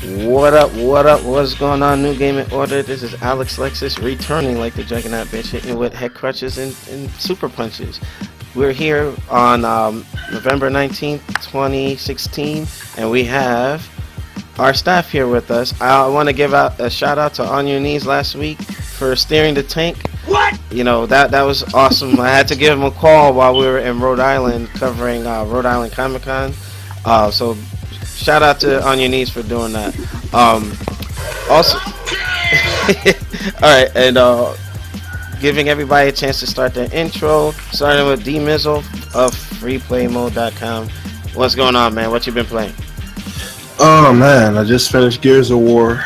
What up, what up, what's going on, New Gaming Order? This is Alex Lexus returning like the Juggernaut bitch, hitting with head crutches and super punches. We're here on November 19th, 2016, and we have our staff here with us. I want to give out a shout out to On Your Knees last week for steering the tank. What? You know, that was awesome. I had to give him a call while we were in Rhode Island covering Rhode Island Comic Con. So shout out to On Your Knees for doing that. Also, alright, and giving everybody a chance to start their intro, starting with D Mizzle of freeplaymode.com. What's going on, man? What you been playing? Oh man, I just finished Gears of War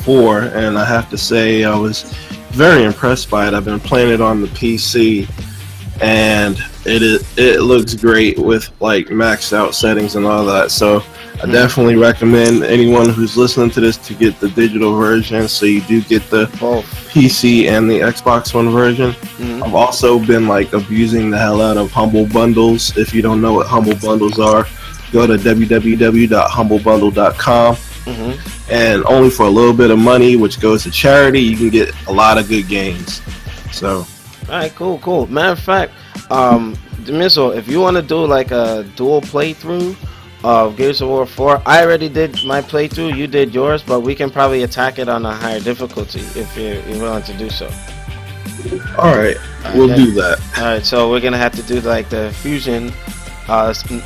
4, and I have to say I was very impressed by it. I've been playing it on the PC, and it looks great with like maxed out settings and all that. So I definitely recommend anyone who's listening to this to get the digital version, so you do get the PC and the Xbox One version. I've also been like abusing the hell out of Humble Bundles. If you don't know what Humble Bundles are, go to www.humblebundle.com, and only for a little bit of money, which goes to charity, you can get a lot of good games. So, all right, cool. Matter of fact, Demiso, if you want to do like a dual playthrough of Gears of War 4, I already did my playthrough. You did yours, but we can probably attack it on a higher difficulty if you're willing to do so. All right, we'll do that. All right, so we're gonna have to do like the fusion.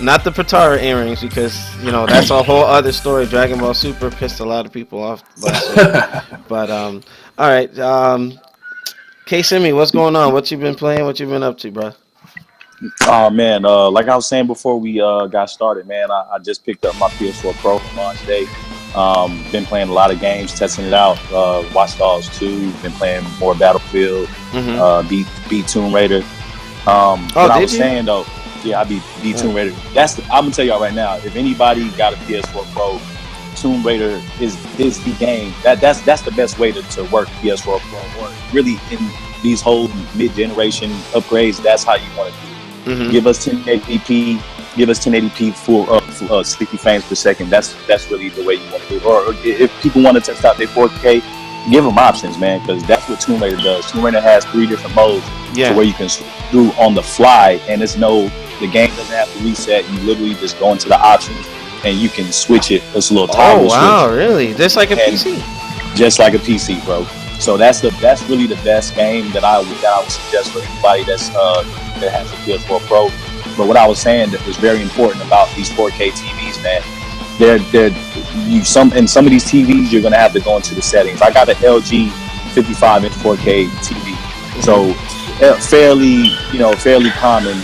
Not the Patara earrings, because you know that's a whole other story. Dragon Ball Super pissed a lot of people off last week. But all right, K-Simi, what's going on? What you been playing? What you been up to, bro? Oh man, like I was saying before we got started, man, I just picked up my PS4 Pro on launch day. Been playing a lot of games, testing it out. Watch Dogs 2, been playing more Battlefield, beat Tomb Raider. What I was saying though, yeah, I beat Tomb Raider. I'm gonna tell y'all right now, if anybody got a PS4 Pro, Tomb Raider is the game. That's the best way to work PS4 Pro. Or really in these whole mid-generation upgrades, that's how you want to do it. Give us 1080p full 60 frames per second. That's really the way you want to do it. Or if people want to test out their 4K, give them options, man, because that's what Tomb Raider does. Tomb Raider has 3 different modes to where you can do on the fly, and the game doesn't have to reset. You literally just go into the options and you can switch it. It's a little toggle switch. Oh wow, really? Just like a PC? Just like a PC, bro. So that's really the best game that I would suggest for anybody that has a PS4 Pro. But what I was saying that is very important about these 4K TVs, man. In some of these TVs you're gonna have to go into the settings. I got an LG 55-inch 4K TV, so fairly common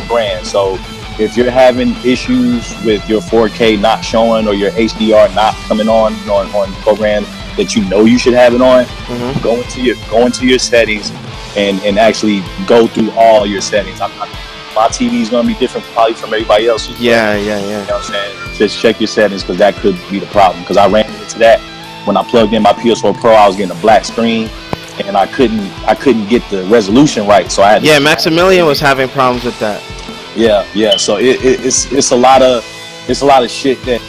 brand. So if you're having issues with your 4K not showing or your HDR not coming on programs that you should have it on, go into your settings and actually go through all your settings. My TV is going to be different probably from everybody else's. Yeah. You know what I'm saying? Just check your settings, because that could be the problem. Because I ran into that when I plugged in my PS4 Pro. I was getting a black screen, and I couldn't get the resolution right. So I had Maximilian was having problems with that. Yeah. So it's a lot of shit that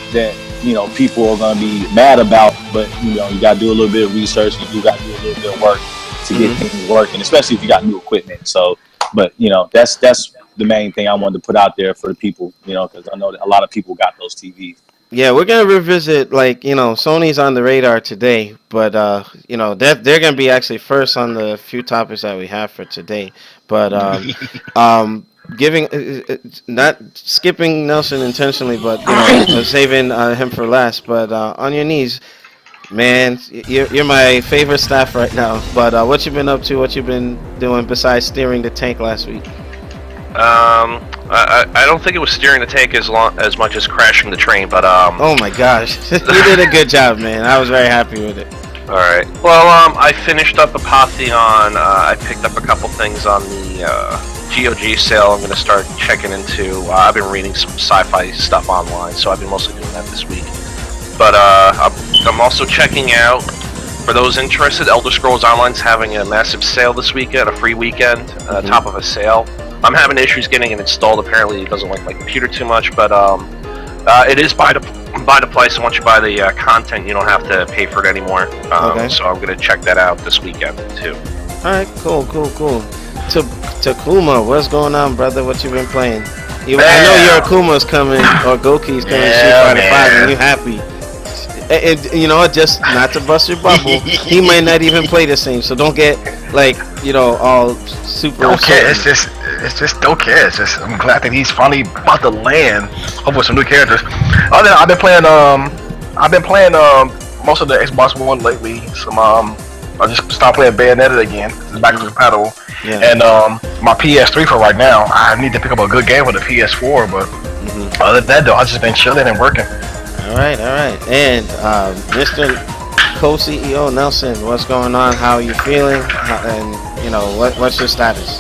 people are going to be mad about. But you got to do a little bit of research. You do got to do a little bit of work to get things working, especially if you got new equipment. So, but that's the main thing I wanted to put out there for the people, because I know that a lot of people got those TVs. Yeah, we're gonna revisit Sony's on the radar today, but they're gonna be actually first on the few topics that we have for today. But not skipping Nelson intentionally, but saving him for last. But On Your Knees, man, you're my favorite staff right now. But what you been up to? What you been doing besides steering the tank last week? I don't think it was steering the tank as much as crashing the train, but oh my gosh, you did a good job, man. I was very happy with it. All right. Well, I finished up Apotheon. I picked up a couple things on the GOG sale. I'm gonna start checking into. I've been reading some sci-fi stuff online, so I've been mostly doing that this week. But I'm also checking out, for those interested, Elder Scrolls Online's having a massive sale this weekend, a free weekend, top of a sale. I'm having issues getting it installed. Apparently, it doesn't like my computer too much, but it is buy to buy the place, and once you buy the content, you don't have to pay for it anymore. Okay. So I'm gonna check that out this weekend too. All right, cool. Takuma, what's going on, brother? What you been playing? I know your Akuma's coming or Goki's coming to Street Fighter 5, and you happy. And you know, just not to bust your bubble, he might not even play the same. So don't get like, you know, all super. Don't care. It's just don't care. It's just I'm glad that he's finally about to land. Hopefully with some new characters. Other than I've been playing most of the Xbox One lately. Some I just stopped playing Bayonetta again. It's back to the paddle. Yeah. And my PS3 for right now. I need to pick up a good game for the PS4, but other than that though, I've just been chilling and working. All right. And Mr. Co-CEO Nelson, what's going on? How are you feeling? And you know, what's your status?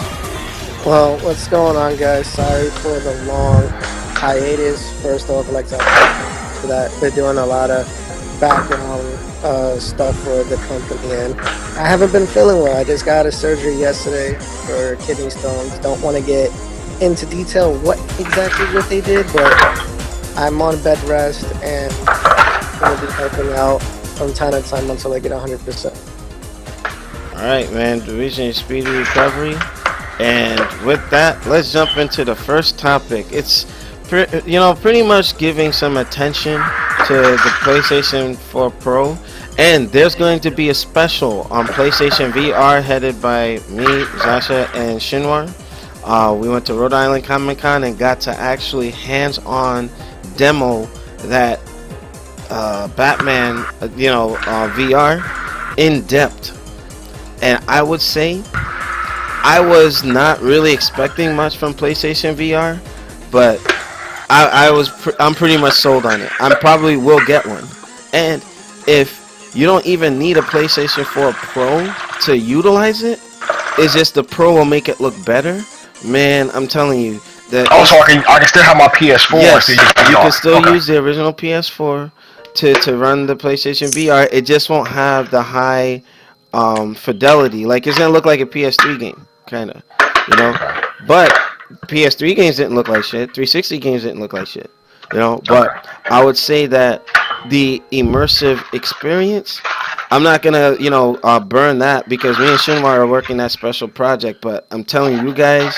Well, what's going on, guys? Sorry for the long hiatus. First off, I'd like to for that they're doing a lot of background stuff for the company, and I haven't been feeling well. I just got a surgery yesterday for kidney stones. Don't want to get into detail what they did, but I'm on bed rest and going to be helping out from time to time until I get 100%. All right, man. Wishing you speedy recovery. And with that, let's jump into the first topic. It's pretty much giving some attention to the PlayStation 4 Pro, and there's going to be a special on PlayStation VR headed by me, Zasha, and Shinwar. We went to Rhode Island Comic Con and got to actually hands-on demo that Batman, VR in depth, and I would say I was not really expecting much from PlayStation VR, but I'm pretty much sold on it. I probably will get one. And if you don't even need a PlayStation 4 Pro to utilize it, it's just the Pro will make it look better. Man, I'm telling you that. Also, I can still have my PS4. Yes, you can still use the original PS4 to run the PlayStation VR. It just won't have the high fidelity. Like, it's gonna look like a PS3 game, kind of, you know. But PS3 games didn't look like shit. 360 games didn't look like shit, you know. But I would say that the immersive experience, I'm not gonna, burn that because me and Shinwar are working that special project. But I'm telling you guys,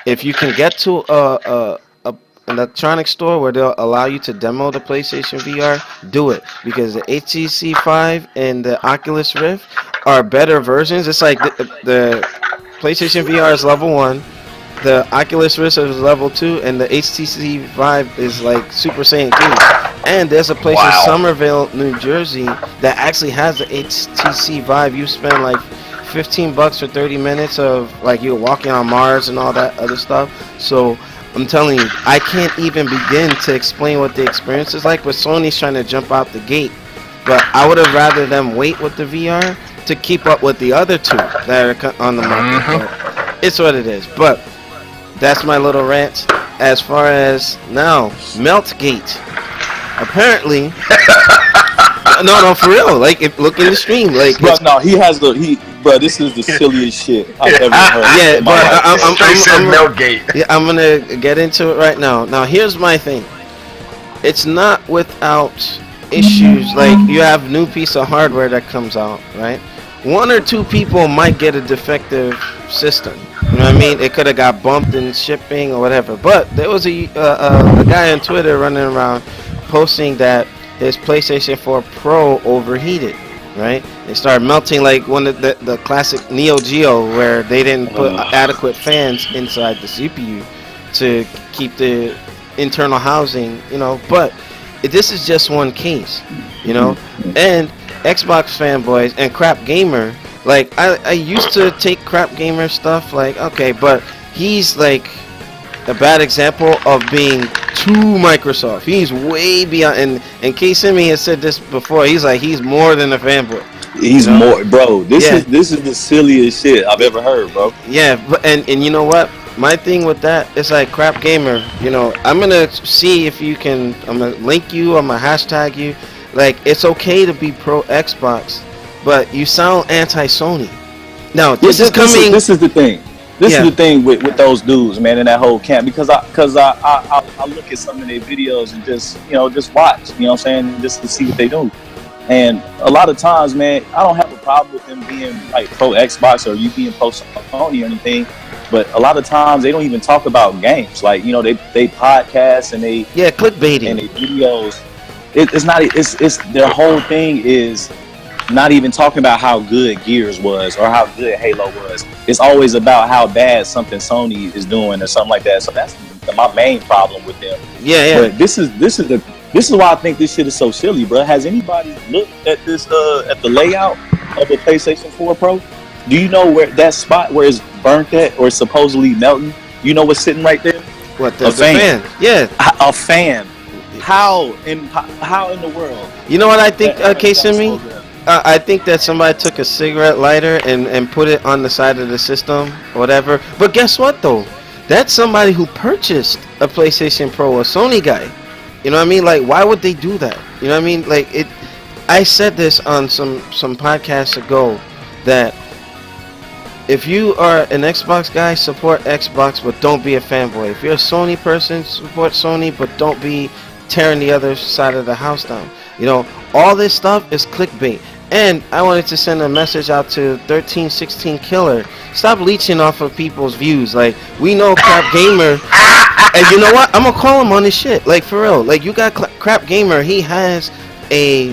if you can get to an electronic store where they'll allow you to demo the PlayStation VR, do it, because the HTC 5 and the Oculus Rift are better versions. It's like the PlayStation VR is level 1, the Oculus Rift is level 2, and the HTC Vive is like Super Saiyan 2. And there's a place in Somerville, New Jersey that actually has the HTC Vive. You spend like $15 for 30 minutes of like you're walking on Mars and all that other stuff. So I'm telling you, I can't even begin to explain what the experience is like, but Sony's trying to jump out the gate. But I would have rather them wait with the VR to keep up with the other two that are on the market. But it's what it is. But that's my little rant. As far as now, Meltgate. Apparently, no, for real. Like, look in the stream. Like, but no, Bro, this is the silliest shit I've ever heard. Yeah, but I'm Meltgate. Yeah, I'm gonna get into it right now. Now, here's my thing. It's not without issues. Like, you have new piece of hardware that comes out, right? One or two people might get a defective system. You know what I mean? It could have got bumped in shipping or whatever. But there was a guy on Twitter running around posting that his PlayStation 4 Pro overheated, right? It started melting like one of the classic Neo Geo, where they didn't put adequate fans inside the CPU to keep the internal housing, you know. But this is just one case, you know. And Xbox fanboys and CrapGamer, like, I used to take CrapGamer stuff, like, okay, but he's like a bad example of being too Microsoft. He's way beyond, and K-Simi has said this before, he's more than a fanboy. He's more, bro. This is the silliest shit I've ever heard, bro. Yeah, but and you know what? My thing with that is like CrapGamer. You know, I'm gonna see if you can. I'm gonna link you. I'm gonna hashtag you. Like, it's okay to be pro Xbox, but you sound anti-Sony. Now, this is coming. This is the thing. This Yeah. is the thing with those dudes, man, in that whole camp, because I look at some of their videos and just watch, you know what I'm saying, just to see what they do. And a lot of times, man, I don't have a problem with them being like pro Xbox or you being pro Sony or anything, but a lot of times they don't even talk about games. Like, you know, they podcast and they clickbaiting and they videos. It's not. It's their whole thing is not even talking about how good Gears was or how good Halo was. It's always about how bad something Sony is doing or something like that. So that's my main problem with them. Yeah. But this is why I think this shit is so silly, bro. Has anybody looked at this at the layout of the PlayStation 4 Pro? Do you know where that spot where it's burnt at or supposedly melting? You know what's sitting right there? What, the fan? Yeah, a fan. How in the world? You know what I think, K-Simi? I think that somebody took a cigarette lighter and put it on the side of the system or whatever. But guess what, though? That's somebody who purchased a PlayStation Pro, a Sony guy. You know what I mean? Like, why would they do that? You know what I mean? Like, I said this on some podcasts ago, that if you are an Xbox guy, support Xbox, but don't be a fanboy. If you're a Sony person, support Sony, but don't be tearing the other side of the house down. You know, all this stuff is clickbait. And I wanted to send a message out to 1316Killer. Stop leeching off of people's views. Like, we know CrapGamer, and you know what? I'm gonna call him on his shit. Like, for real. Like, you got CrapGamer. He has a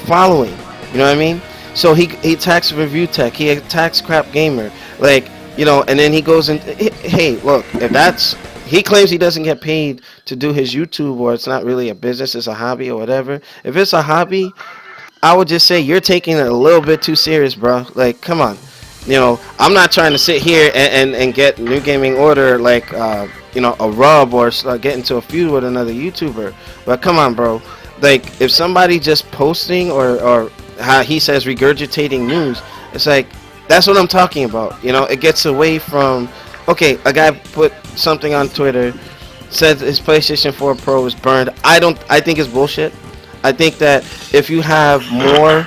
following. You know what I mean? So he attacks Review Tech. He attacks CrapGamer. Like, you know, and then he goes and, hey, look, if that's... He claims he doesn't get paid to do his YouTube, or it's not really a business, it's a hobby or whatever. If it's a hobby, I would just say you're taking it a little bit too serious, bro. Like, come on. You know, I'm not trying to sit here and get Newgamingorder like, you know, a rub or get into a feud with another YouTuber. But come on, bro. Like, if somebody just posting or how he says regurgitating news, it's like, that's what I'm talking about. You know, it gets away from... Okay, a guy put something on Twitter, said his PlayStation 4 Pro is burned. I think it's bullshit. I think that if you have more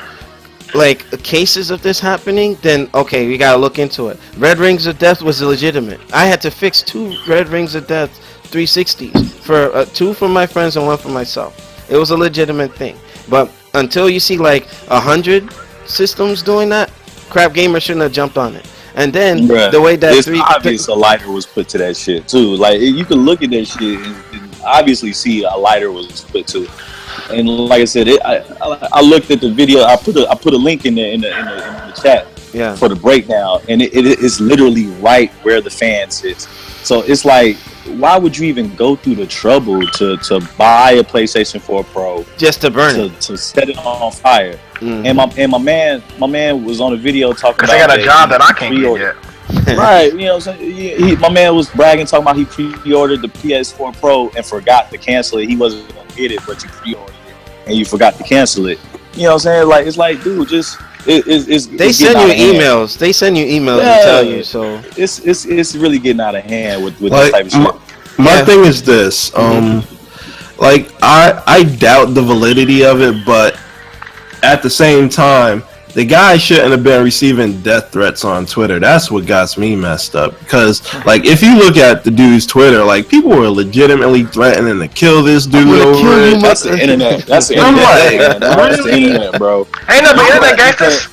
like cases of this happening, then okay, we gotta look into it. Red Rings of Death was legitimate. I had to fix 2 Red Rings of Death 360s for 2 for my friends and 1 for myself. It was a legitimate thing. But until you see like 100 systems doing that, CrapGamer shouldn't have jumped on it. And then the way that it's obvious a lighter was put to that shit too. Like, you can look at that shit and obviously see a lighter was put to it. And like I said, I looked at the video. I put a link in the chat for the breakdown, and it is literally right where the fan sits. So it's like, why would you even go through the trouble to buy a PlayStation 4 Pro just to burn it, to set it on fire? And my man was on a video talking about, because I got a job that I can't get yet. Right, you know what I'm saying? My man was bragging, talking about he pre-ordered the PS4 Pro and forgot to cancel it. He wasn't gonna get it, but you pre-ordered it and you forgot to cancel it. You know what I'm saying? Like, it's like, dude, just they send you emails. They send you emails and tell you. So it's really getting out of hand with like, this type of shit. My thing is this. Like, I doubt the validity of it, but at the same time, the guy shouldn't have been receiving death threats on Twitter. That's what got me messed up. Because, like, if you look at the dude's Twitter, like, people were legitimately threatening to kill this dude over it. That's the internet. That's the internet. Like, that's the internet, bro. Ain't no internet gangsters.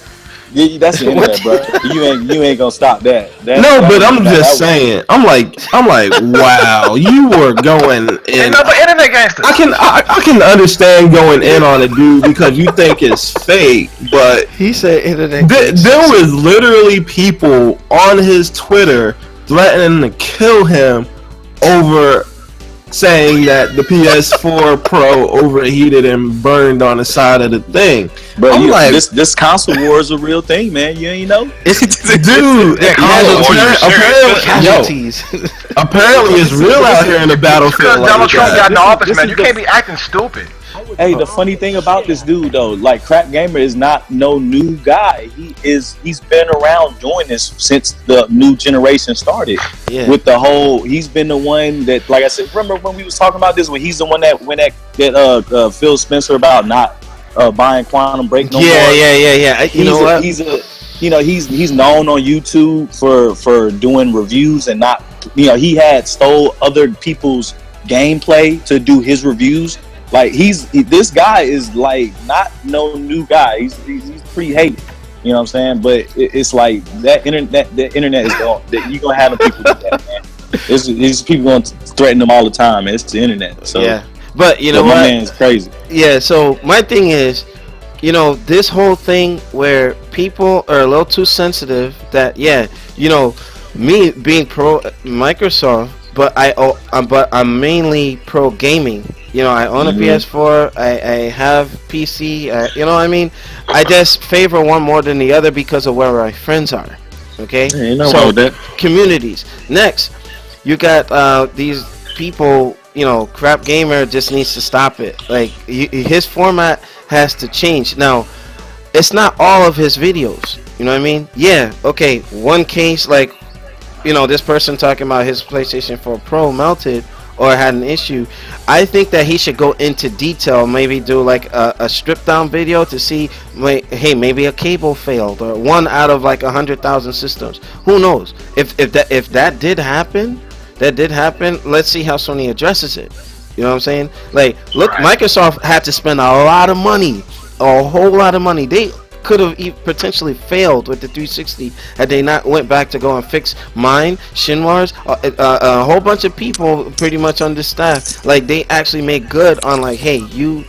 Yeah, that's the internet, bro. You ain't gonna stop that. But I'm just saying. I'm like, wow, you were going in. Ain't no internet gangsters. I can understand going in on a dude because you think it's fake, but he said internet. There was literally people on his Twitter threatening to kill him over saying that the PS4 Pro overheated and burned on the side of the thing. But this console war is a real thing, man. You ain't know? Dude, apparently it's real out here in the battlefield. Because Donald Trump got in the office, man. You can't be acting stupid. Hey, the funny thing about this dude though, like, CrapGamer is not no new guy. He's been around doing this since the new generation started. Yeah. With the whole, he's been the one that, like I said, remember when we was talking about this, when he's the one that went at Phil Spencer about not buying Quantum Break no more. Yeah. You know what? he's known on YouTube for doing reviews and not, he had stole other people's gameplay to do his reviews. Like this guy is like not no new guy. He's pretty hated. You know what I'm saying? But it's like the internet is going. You gonna have people do that, man. It's people going to threaten them all the time. Man. It's the internet. So yeah, but you know my what? man's crazy. Yeah. So my thing is, this whole thing where people are a little too sensitive. That me being pro Microsoft, but I'm mainly pro gaming. I own a PS4. I have PC. You know what I mean? I just favor one more than the other because of where my friends are. Okay? Hey, no wrong with that. Communities. Next, you got these people. CrapGamer just needs to stop it. Like his format has to change. Now, it's not all of his videos. You know what I mean? Yeah. Okay. One case, like this person talking about his PlayStation 4 Pro melted or had an issue. I think that he should go into detail, maybe do like a stripped down video to see, hey, maybe a cable failed or one out of like 100,000 systems. Who knows? If that did happen, let's see how Sony addresses it. You know what I'm saying? Like, look, right. Microsoft had to spend a lot of money, a whole lot of money. They could have potentially failed with the 360 had they not went back to go and fix mine, Shinwar's, a whole bunch of people pretty much on this staff. Like, they actually made good on like, hey, you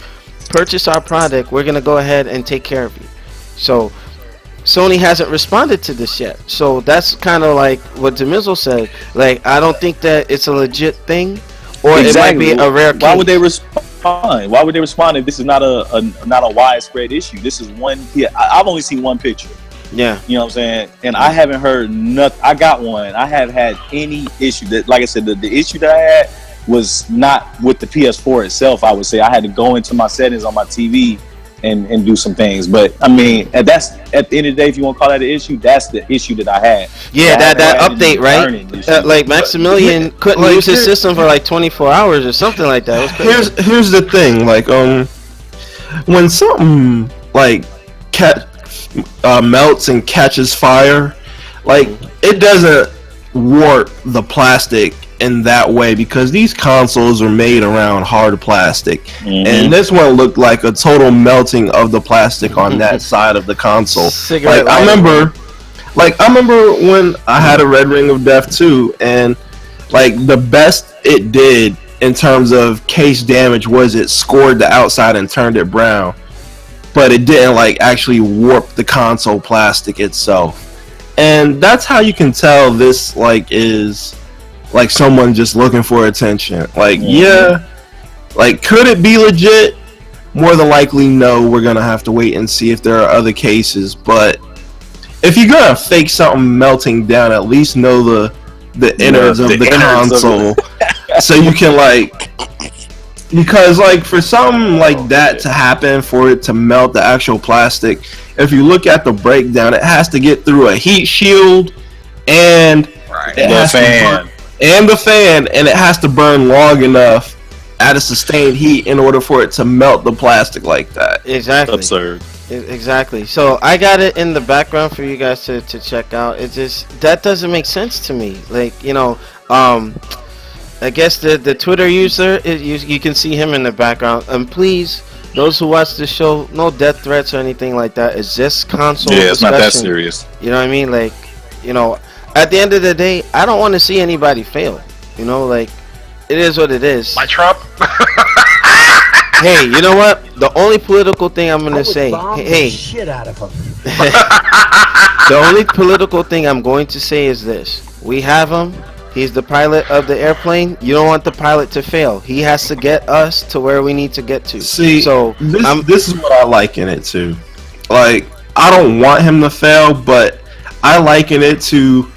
purchase our product, we're gonna go ahead and take care of you. So Sony hasn't responded to this yet. So that's kind of like what Demizzle said. Like, I don't think that it's a legit thing, or it might be a rare case. Why would they respond? Why would they respond if this is not a widespread issue? This is one. Yeah, I've only seen one picture. Yeah, you know what I'm saying, and I haven't heard nothing. I got one. I haven't had any issue. That, like I said, the issue that I had was not with the PS4 itself. I would say I had to go into my settings on my TV and do some things. But I mean, that's at the end of the day, if you want to call that an issue, that's the issue that I had. Yeah, that update, right? Like Maximilian couldn't use his system for like 24 hours or something like that. Here's the thing, like when something like melts and catches fire, like it doesn't warp the plastic in that way because these consoles are made around hard plastic, and this one looked like a total melting of the plastic on that side of the console. I remember when I had a Red Ring of Death 2, and like the best it did in terms of case damage was it scored the outside and turned it brown, but it didn't like actually warp the console plastic itself. And that's how you can tell this like is like someone just looking for attention. Like, yeah, like could it be legit? More than likely, no. We're gonna have to wait and see if there are other cases. But if you're gonna fake something melting down, at least know the innards of the console, so you can like, because like for something like that to happen, for it to melt the actual plastic, if you look at the breakdown, it has to get through a heat shield and the fan, and it has to burn long enough at a sustained heat in order for it to melt the plastic like that. Exactly. Absurd. Exactly. So I got it in the background for you guys to check out. It just, that doesn't make sense to me. Like, I guess the Twitter user, you can see him in the background. And please, those who watch the show, no death threats or anything like that. It's just console discussion. It's not that serious. You know what I mean? Like, at the end of the day, I don't want to see anybody fail. Like, it is what it is. Like Trump? Hey, you know what? The only political thing I'm gonna say, shit out of him. The only political thing I'm going to say is this: we have him. He's the pilot of the airplane. You don't want the pilot to fail. He has to get us to where we need to get to. See, so this is what I liken it to. Like, I don't want him to fail, but I liken it to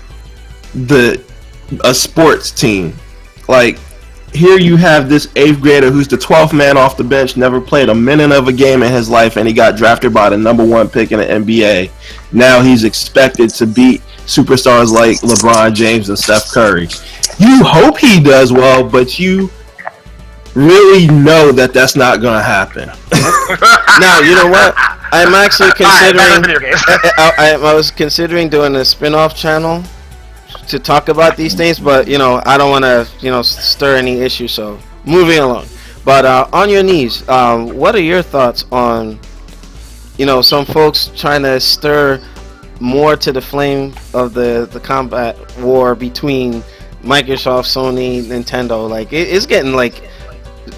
a sports team. Like, here you have this 8th grader who's the 12th man off the bench, never played a minute of a game in his life, and he got drafted by the number 1 pick in the NBA. Now he's expected to beat superstars like LeBron James and Steph Curry. You hope he does well, but you really know that that's not going to happen. Now, you know what? I'm actually considering. Video games. I was considering doing a spin-off channel to talk about these things, but I don't want to stir any issues. So moving along. But on your knees, what are your thoughts on some folks trying to stir more to the flame of the combat war between Microsoft, Sony, Nintendo? Like it's getting like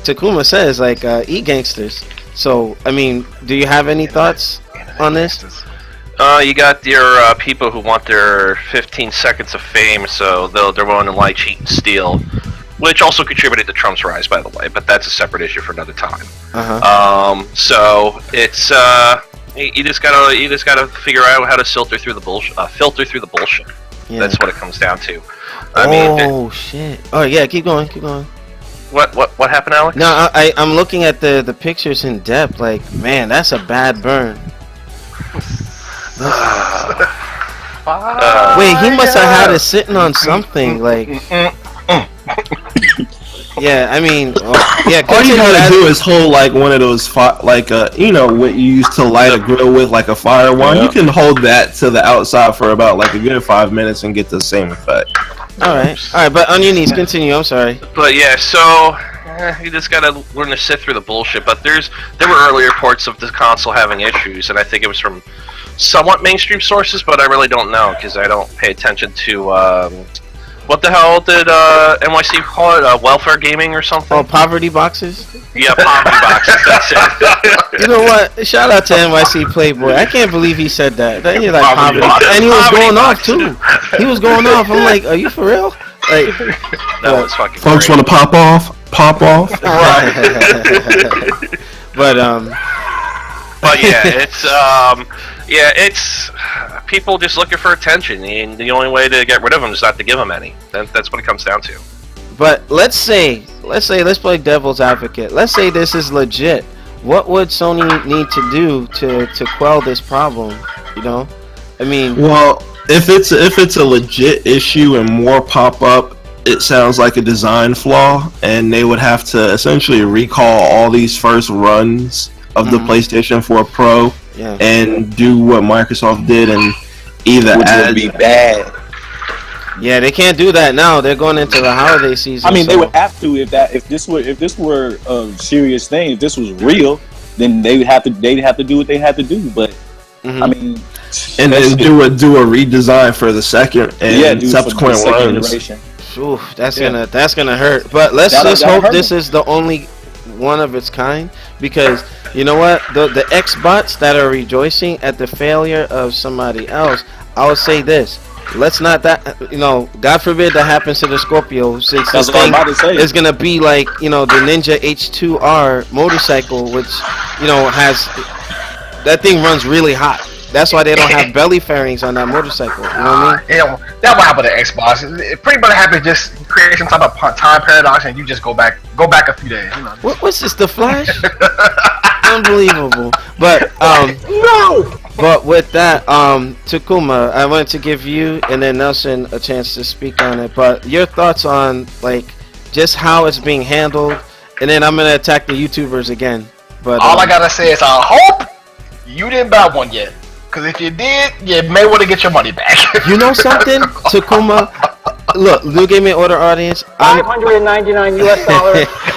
Takuma says, like e-gangsters. So I mean, do you have any thoughts on this? You got your people who want their 15 seconds of fame, so they're willing to lie, cheat, and steal, which also contributed to Trump's rise, by the way. But that's a separate issue for another time. So it's you just gotta figure out how to filter through the bullshit. Yeah. That's what it comes down to. Shit! Oh yeah, keep going. What happened, Alex? No, I'm looking at the pictures in depth. Like, man, that's a bad burn. Wait, he must have had it sitting on something. Like, yeah, I mean, yeah. All you gotta do is hold like one of those what you used to light a grill with, like a fire wand. You can hold that to the outside for about like a good 5 minutes and get the same effect. All right. But on your knees, continue. I'm sorry. But yeah, so you just gotta learn to sift through the bullshit. But there were early reports of the console having issues, and I think it was from somewhat mainstream sources, but I really don't know because I don't pay attention to what the hell did NYC call it? Welfare gaming or something? Oh, poverty boxes? Yeah, poverty boxes. That's it. You know what? Shout out to NYC Playboy. I can't believe he said that. He's like poverty boxes. And he was going off too. He was going off. I'm like, are you for real? Like, that was fucking. Folks want to pop off. But yeah, it's people just looking for attention, and the only way to get rid of them is not to give them any. That's what it comes down to. But let's play devil's advocate. Let's say this is legit. What would Sony need to do to quell this problem? I mean, well, if it's a legit issue and more pop up, it sounds like a design flaw, and they would have to essentially recall all these first runs of the PlayStation 4 Pro and do what Microsoft did and either would be bad. Yeah, they can't do that now. They're going into the holiday season. I mean, they would have to if this were a serious thing. If this was real, then they'd have to do what they had to do. But I mean, and then do a redesign for the second and subsequent runs. Oof, that's gonna hurt. But let's just hope this is the only one of its kind, because you know what, the Xbots that are rejoicing at the failure of somebody else, I would say this: let's not God forbid that happens to the Scorpio, since this thing is gonna be like the Ninja H2R motorcycle, which has that thing runs really hot. That's why they don't have belly fairings on that motorcycle. You know what I mean? That what happened to Xbox. It pretty much happened. Just create some type of time paradox, and you just go back a few days. What's this? The Flash? Unbelievable. But no. But with that, Takuma, I wanted to give you and then Nelson a chance to speak on it. But your thoughts on just how it's being handled, and then I'm gonna attack the YouTubers again. But all I gotta say is I hope you didn't buy one yet. Because if you did, you may want to get your money back. You know something, Takuma? Look, Newgamingorder audience, $599 US.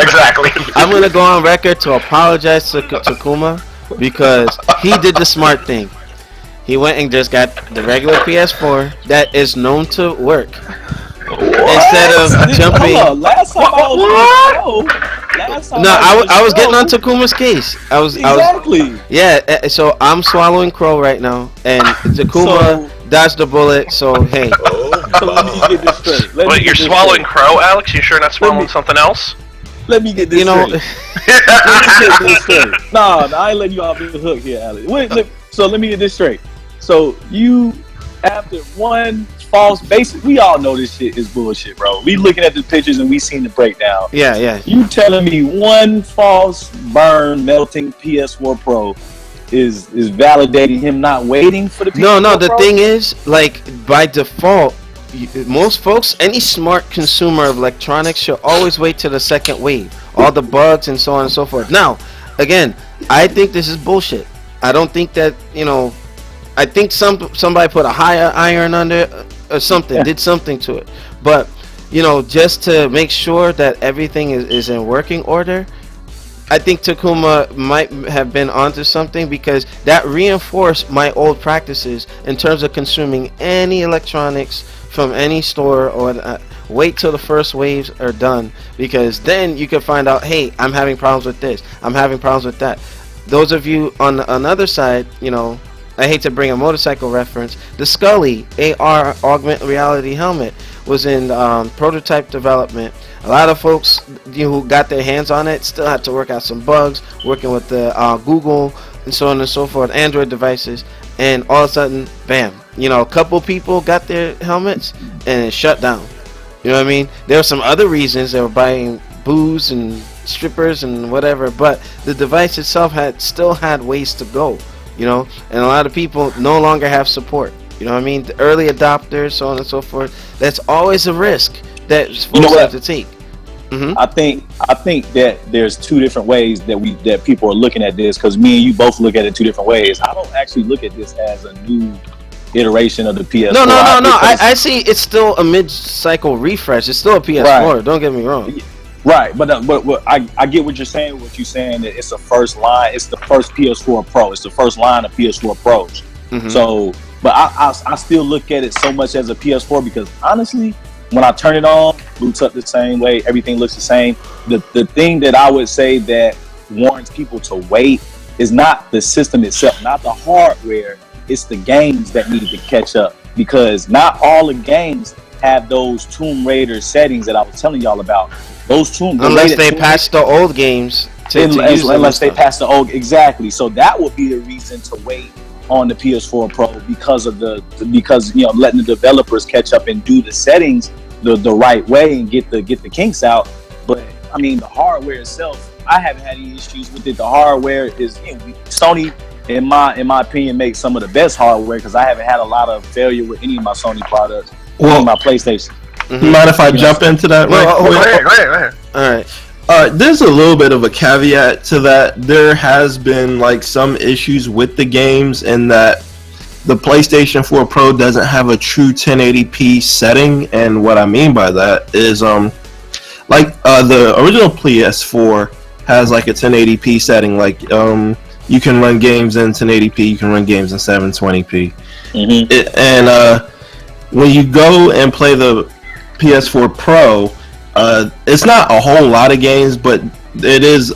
Exactly. I'm gonna go on record to apologize to Takuma because he did the smart thing. He went and just got the regular PS4 that is known to work. Instead of jumping. Last time I was getting on Takuma's case. I was yeah. So I'm swallowing crow right now, and Takuma dodged the bullet. So hey. So let me get this straight. Wait, you're swallowing crow, Alex? You sure not swallowing something else? Let me get this straight. Let me get this straight. Nah, I ain't letting you off the hook here, Alex. So let me get this straight. So you, after one false basic, we all know this shit is bullshit, bro. We looking at the pictures and we seen the breakdown. Yeah. You telling me one false burn melting PS4 Pro is validating him not waiting for the PS4 No, the Pro? thing is, by default, most folks, any smart consumer of electronics should always wait till the second wave. All the bugs and so on and so forth. Now, again, I think this is bullshit. I don't think that, I think somebody put a higher iron under or something, did something to it. But, just to make sure that everything is in working order, I think Takuma might have been onto something, because that reinforced my old practices in terms of consuming any electronics from any store, or wait till the first waves are done, because then you can find out, hey, I'm having problems with this, I'm having problems with that. Those of you on the other side, I hate to bring a motorcycle reference, the Scully AR augmented reality helmet was in prototype development. A lot of folks who got their hands on it still had to work out some bugs, working with the Google and so on and so forth, Android devices, and all of a sudden, bam, a couple people got their helmets and it shut down. You know what I mean? There were some other reasons. They were buying booze and strippers and whatever, but the device itself still had ways to go, and a lot of people no longer have support. You know what I mean? The early adopters, so on and so forth. That's always a risk that folks have to take. Mm-hmm. I think that there's two different ways that people are looking at this, because me and you both look at it two different ways. I don't actually look at this as a new iteration of the PS4. No. I see it's still a mid-cycle refresh. It's still a PS4. Right. Don't get me wrong. Right, but I get what you're saying. What you're saying, that it's the first line. It's the first PS4 Pro. It's the first line of PS4 Pros. Mm-hmm. So, but I still look at it so much as a PS4, because honestly, when I turn it on, boots up the same way, everything looks the same. The thing that I would say that warrants people to wait is not the system itself, not the hardware. It's the games that need to catch up, because not all the games have those Tomb Raider settings that I was telling y'all about. Those unless they patch the old games unless they patch the old, exactly. So that would be the reason to wait on the PS4 Pro, because letting the developers catch up and do the settings the right way and get the kinks out. But I mean, the hardware itself, I haven't had any issues with it. The hardware is, Sony, in my opinion, makes some of the best hardware, because I haven't had a lot of failure with any of my Sony products, or my PlayStation. Mm-hmm. Mind if I jump into that? Go ahead. All right. There's a little bit of a caveat to that. There has been some issues with the games, in that the PlayStation 4 Pro doesn't have a true 1080p setting. And what I mean by that is, the original PS4 has a 1080p setting. You can run games in 1080p, you can run games in 720p. Mm-hmm. When you go and play the PS4 Pro, it's not a whole lot of games, but it is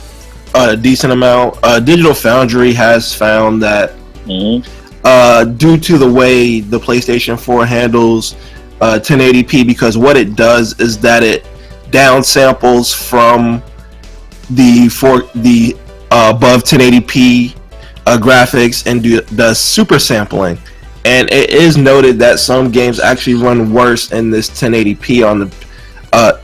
a decent amount. Digital Foundry has found that due to the way the PlayStation 4 handles 1080p, because what it does is that it downsamples from the above 1080p graphics and does super sampling. And it is noted that some games actually run worse in this 1080p on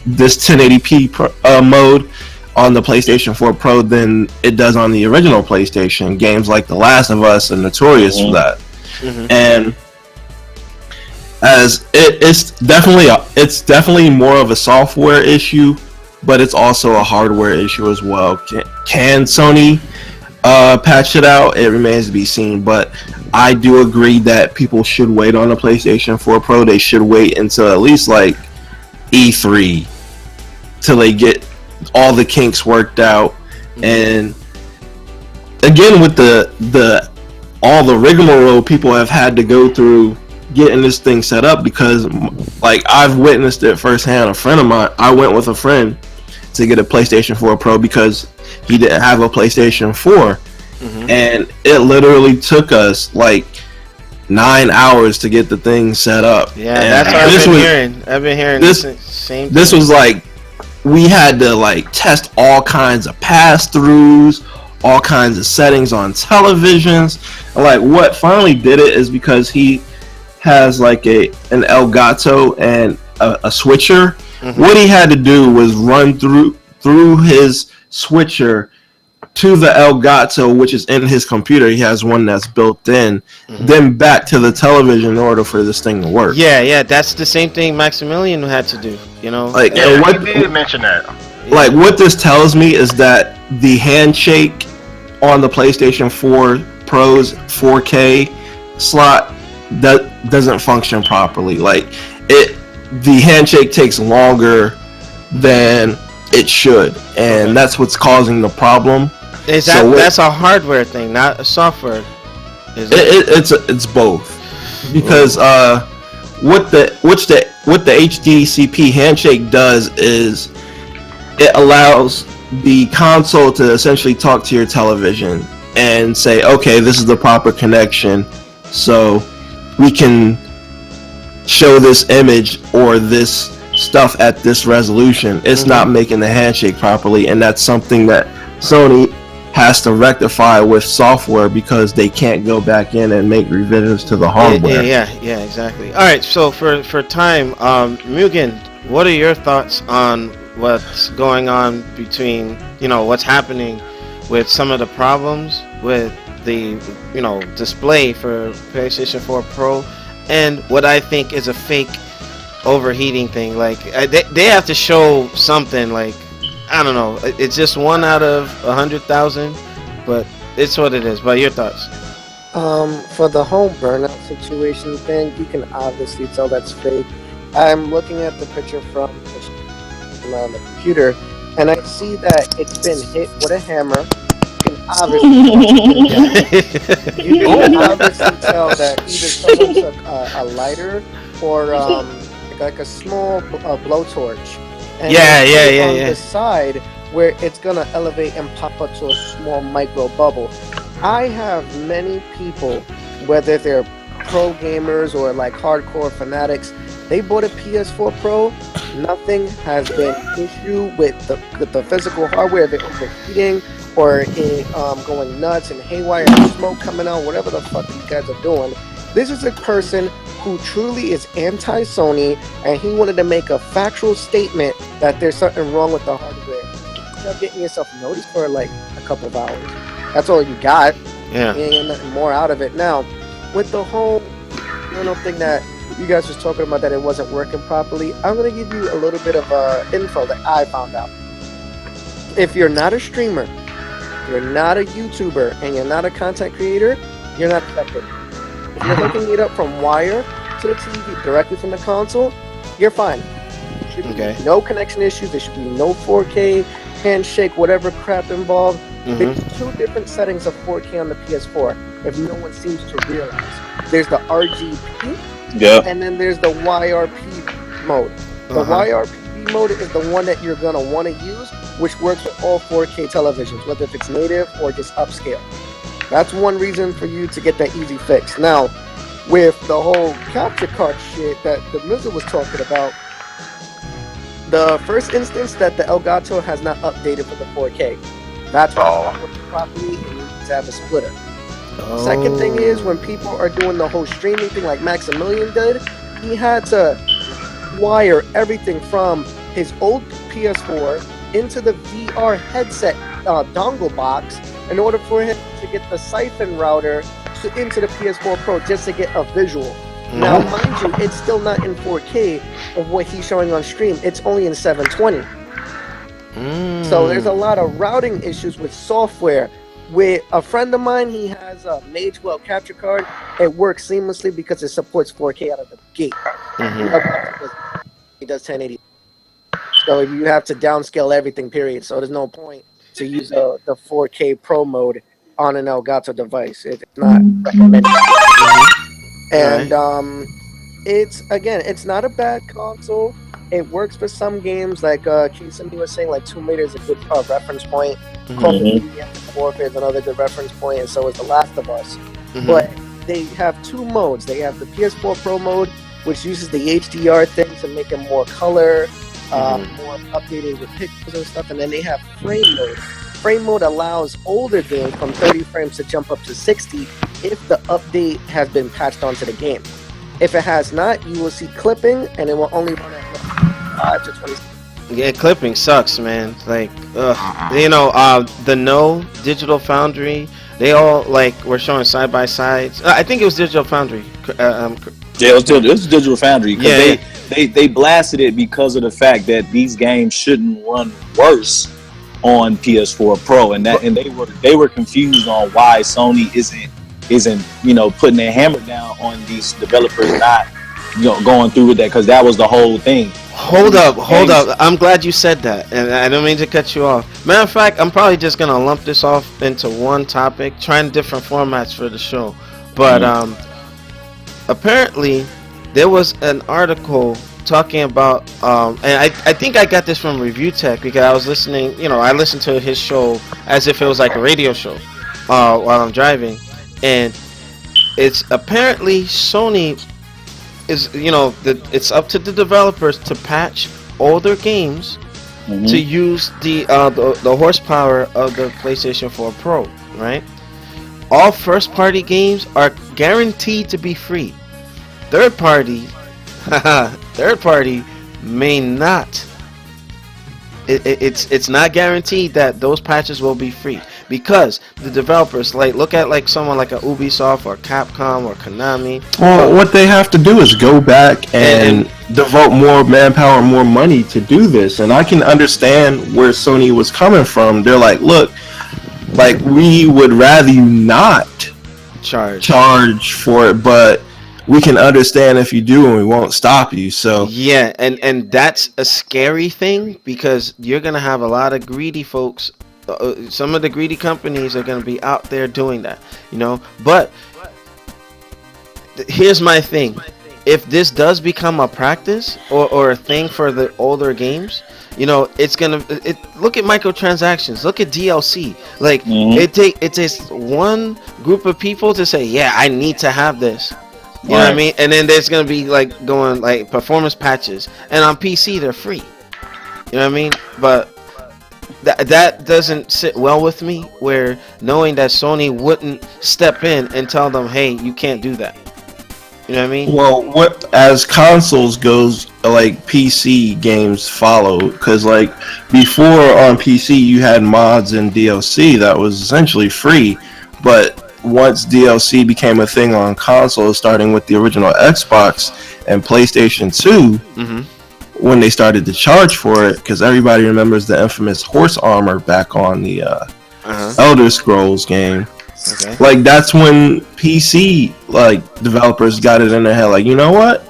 this 1080p mode on the PlayStation 4 Pro than it does on the original PlayStation. Games like The Last of Us are notorious for that. Mm-hmm. And as it's definitely more of a software issue, but it's also a hardware issue as well. Can Sony patch it out? It remains to be seen, but I do agree that people should wait on the PlayStation 4 Pro. They should wait until at least E3 till they get all the kinks worked out. And again, with the all the rigmarole people have had to go through getting this thing set up, because I've witnessed it firsthand. A friend of mine, I went with a friend to get a PlayStation 4 Pro because he didn't have a PlayStation 4. Mm-hmm. And it literally took us 9 hours to get the thing set up. Yeah, and that's what I've been hearing this same thing. This was we had to test all kinds of pass-throughs, all kinds of settings on televisions. What finally did it is because he has an Elgato and a switcher. Mm-hmm. What he had to do was run through his switcher to the Elgato, which is in his computer. He has one that's built in, then back to the television in order for this thing to work. Yeah, that's the same thing Maximilian had to do, he did mention that. What this tells me is that the handshake on the PlayStation 4 Pro's 4K slot that doesn't function properly. Like the handshake takes longer than it should, and that's what's causing the problem. Is that that's a hardware thing, not a software? It's both, because what the HDCP handshake does is it allows the console to essentially talk to your television and say, okay, this is the proper connection, so we can show this image or this stuff at this resolution. It's not making the handshake properly, and that's something that Sony has to rectify with software, because they can't go back in and make revisions to the hardware. Yeah, exactly. All right, so for time, Mugen, what are your thoughts on what's going on between, what's happening with some of the problems with the, display for PlayStation 4 Pro, and what I think is a fake overheating thing? Like, they have to show something, like, I don't know. It's just 1 out of 100,000, but it's what it is. But your thoughts? For the whole burnout situation thing, you can obviously tell that's fake. I'm looking at the picture from the computer, and I see that it's been hit with a hammer. You can obviously tell that either someone took a lighter or like a small blowtorch. And on the side where it's gonna elevate and pop up to a small micro bubble. I have many people, whether they're pro gamers or like hardcore fanatics, they bought a PS4 Pro. Nothing has been issue with the physical hardware, of it overheating or it going nuts and haywire and smoke coming out, whatever the fuck you guys are doing. This is a person who truly is anti-Sony, and he wanted to make a factual statement that there's something wrong with the hardware. You're getting yourself noticed for like a couple of hours. That's all you got. Yeah. You ain't getting nothing more out of it. Now, with the whole thing that you guys was talking about, that it wasn't working properly, I'm going to give you a little bit of info that I found out. If you're not a streamer, you're not a YouTuber, and you're not a content creator, you're not affected. If you're hooking it up from wire to the TV directly from the console, you're fine. There should be no connection issues. There should be no 4K, handshake, whatever crap involved. There's 2 different settings of 4K on the PS4, if no one seems to realize. There's the RGB, and then there's the YRP mode. The YRP mode is the one that you're going to want to use, which works with all 4K televisions, whether if it's native or just upscale. That's one reason for you to get that easy fix. Now, with the whole capture card shit that the Mizzle was talking about, the first instance that the Elgato has not updated for the 4K. That's why it's working properly, and you need to have a splitter. Second thing is, when people are doing the whole streaming thing like Maximilian did, he had to wire everything from his old PS4 into the VR headset dongle box in order for him to get the siphon router into the PS4 Pro just to get a visual. Now, mind you, it's still not in 4K of what he's showing on stream. It's only in 720. So there's a lot of routing issues with software. With a friend of mine, he has a Magewell capture card. It works seamlessly because it supports 4K out of the gate. He does 1080. So you have to downscale everything, period. So there's no point to use the 4K Pro mode on an Elgato device. It's not recommended. And it's not a bad console. It works for some games, like Somebody was saying, like Tomb Raider is a good reference point. Call of Duty Warfare is another good reference point, and so is The Last of Us. But they have 2 modes. They have the PS4 Pro mode, which uses the HDR thing to make it more color, more updated with pixels and stuff, and then they have frame mode. Frame mode allows older games from 30 frames to jump up to 60 if the update has been patched onto the game. If it has not, you will see clipping, and it will only run at 5 to 20. Yeah, clipping sucks, man. Like, the No Digital Foundry, they all were showing side by sides. I think it was Digital Foundry. It was Digital Foundry. They blasted it because of the fact that these games shouldn't run worse on PS4 Pro, and they were confused on why Sony isn't isn't putting their hammer down on these developers not going through with that, because that was the whole thing. Hold These up. games- I'm glad you said that, and I don't mean to cut you off. Matter of fact, I'm probably just gonna lump this off into one topic, trying different formats for the show. But apparently, there was an article talking about, and I think I got this from Review Tech because I was listening. I listened to his show as if it was like a radio show while I'm driving, and it's apparently Sony is it's up to the developers to patch older games to use the horsepower of the PlayStation 4 Pro, right? All first party games are guaranteed to be free. Third party may not. It's not guaranteed that those patches will be free, because the developers look at someone like a Ubisoft or Capcom or Konami. Well, what they have to do is go back and devote more manpower, more money to do this. And I can understand where Sony was coming from. They're like, look, we would rather you not charge for it, but we can understand if you do, and we won't stop you. So yeah, and that's a scary thing, because you're gonna have a lot of greedy folks. Some of the greedy companies are gonna be out there doing that, But here's my thing: if this does become a practice or a thing for the older games, it's gonna. Look at microtransactions. Look at DLC. It takes one group of people to say, yeah, I need to have this. You know what I mean? And then there's gonna be going performance patches, and on PC they're free. You know what I mean? But that doesn't sit well with me, where knowing that Sony wouldn't step in and tell them, hey, you can't do that. You know what I mean? Well, what as consoles goes, PC games follow, because before on PC you had mods and DLC that was essentially free, but once DLC became a thing on consoles, starting with the original Xbox and PlayStation 2, when they started to charge for it, because everybody remembers the infamous horse armor back on the Elder Scrolls game. Okay. That's when PC developers got it in their head, you know what?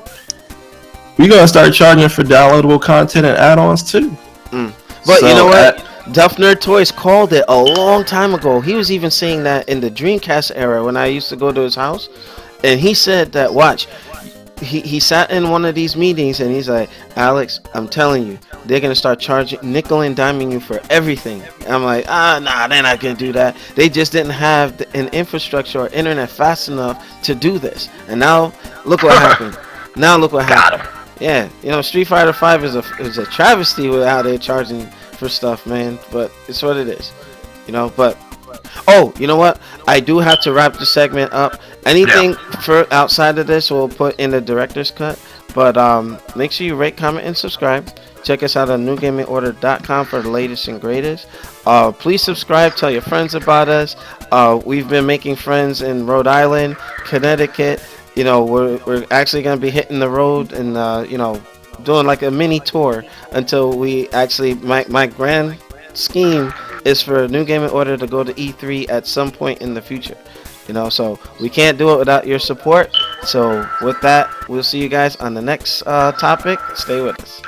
We're gonna start charging for downloadable content and add-ons too. But you know what? Duff Nerd Toys called it a long time ago. He was even saying that in the Dreamcast era when I used to go to his house, and he said that, watch, he sat in one of these meetings and he's like, Alex, I'm telling you, they're gonna start charging nickel and diming you for everything. And I'm like, nah, they're not gonna do that. They just didn't have an infrastructure or internet fast enough to do this. And now look what happened. Yeah, Street Fighter 5 is a travesty with how they're charging for stuff, man, but it's what it is, but you know what, I do have to wrap the segment up. Anything for outside of this we'll put in the director's cut, but make sure you rate, comment, and subscribe. Check us out on Newgamingorder.com for the latest and greatest. Please subscribe, tell your friends about us. We've been making friends in Rhode Island, Connecticut. We're actually going to be hitting the road and doing a mini tour until we actually, my grand scheme is for New Gaming Order to go to E3 at some point in the future, so we can't do it without your support. So with that, we'll see you guys on the next topic. Stay with us.